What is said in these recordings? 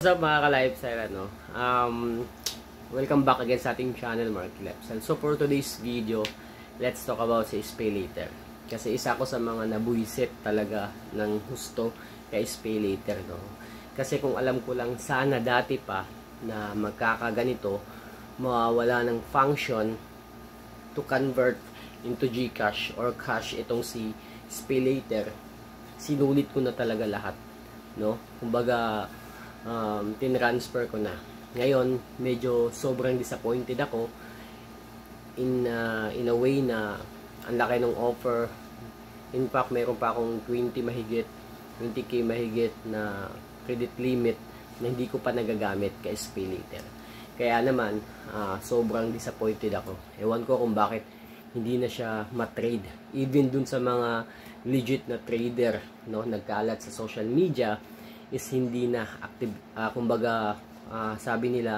What's up mga ka-lifestyle, welcome back again sa ating channel, Mark Lifestyle. So for today's video, let's talk about sa SPayLater. Kasi isa ko sa mga nabuisit talaga ng husto kay SPayLater, no? Kasi kung alam ko lang sana dati pa na magkakaganito, mawawala ng function to convert into GCash or cash itong si SPayLater, sinulit ko na talaga lahat, no? Kumbaga, tinransfer ko na. Ngayon, medyo sobrang disappointed ako in a way na ang laki ng offer. In fact, mayroon pa akong 20k mahigit na credit limit na hindi ko pa nagagamit kay SPayLater. Kaya naman, sobrang disappointed ako. Ewan ko kung bakit hindi na siya matrade. Even dun sa mga legit na trader, no, nagkalat sa social media, is hindi na active, kumbaga sabi nila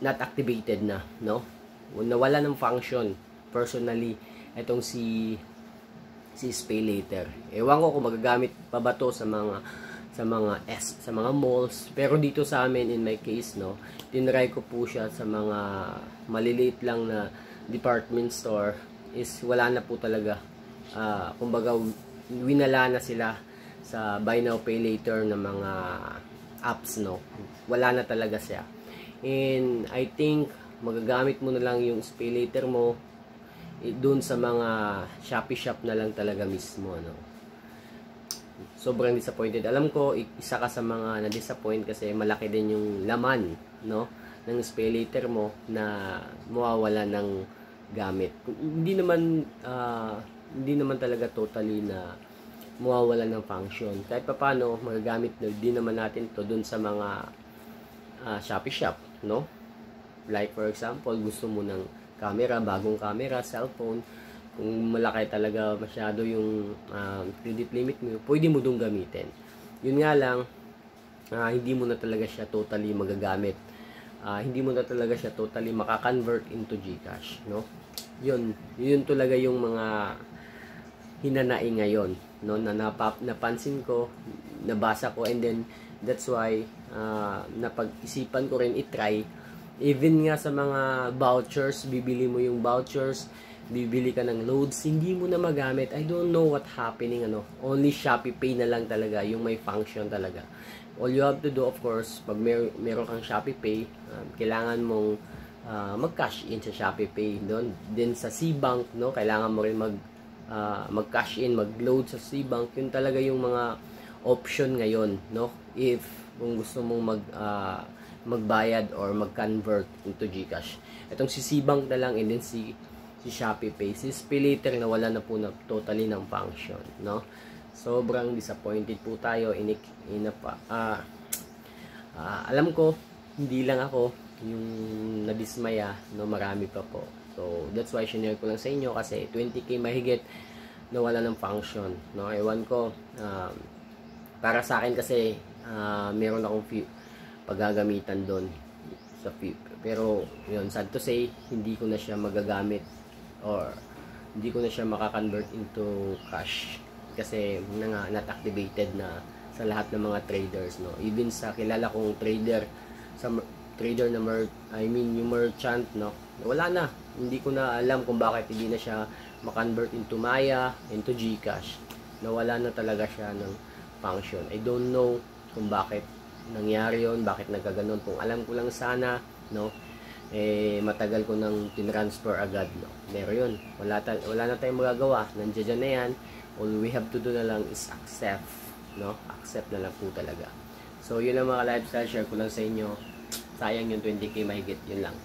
not activated na, no? Nawala ng function personally itong si SPayLater. Ewan ko kung magagamit pa ba to sa mga malls, pero dito sa amin, in my case, no, tinry ko po siya sa mga maliliit lang na department store, is wala na po talaga. Kumbaga winala na sila sa buy now pay later na mga apps, no. Wala na talaga siya. And I think magagamit mo na lang yung SPayLater mo doon sa mga Shopee shop na lang talaga mismo, no. Sobrang disappointed. Alam ko isa ka sa mga na-disappoint kasi malaki din yung laman, no, ng SPayLater mo na mawawala ng gamit. Hindi naman talaga totally na mawawala ng function. Kahit pa paano, magagamit na din naman natin to dun sa mga Shopee shop, no? Like for example, gusto mo ng camera, bagong camera, cellphone, kung malaki talaga masyado yung credit limit mo, pwede mo dong gamitin. Yun nga lang, hindi mo na talaga siya totally magagamit. Hindi mo na talaga siya totally makakonvert into GCash, no? Yun talaga yung mga hinanai ngayon, no, na napansin ko, nabasa ko, and then that's why napag-isipan ko rin i-try. Even nga sa mga vouchers, bibili mo yung vouchers, bibili ka ng loads, hindi mo na magamit. I don't know what happening, ano. Only Shopee Pay na lang talaga yung may function talaga. All you have to do, of course, pag meron kang Shopee Pay, kailangan mong mag-cash in sa Shopee Pay doon. Then sa Cbank, no, kailangan mo rin mag-cash in, mag-load sa Cbank. Yun talaga yung mga option ngayon, no? If kung gusto mong magbayad or mag-convert into GCash. Itong si Cbank na lang, and then si Shopee Pay. Si SPayLater na wala na po na totally ng function, no? Sobrang disappointed po tayo. Alam ko, hindi lang ako yung nadismaya, no? Marami pa po. So, that's why share ko lang sa inyo kasi 20k mahigit na wala ng function, no? Ewan ko, para sa akin kasi meron akong few paggagamitan doon sa few. Pero, yun, sad to say, hindi ko na siya magagamit or hindi ko na siya makakonvert into cash kasi not activated na sa lahat ng mga traders, no? Even sa kilala kong trader, sa trader na yung merchant, no, wala na. Hindi ko na alam kung bakit hindi na siya ma-convert into Maya, into GCash. Nawala na talaga siya ng function. I don't know kung bakit nangyari yon, bakit nagkaganon. Kung alam ko lang sana, no, matagal ko nang tinransfer agad, no. Pero yun, wala na tayong magagawa. Nandiyan na yan. All we have to do na lang is accept, no. Accept na lang po talaga. So, yun lang mga lifestyle, share ko lang sa inyo. Sayang yung 20k mahigit, yun lang.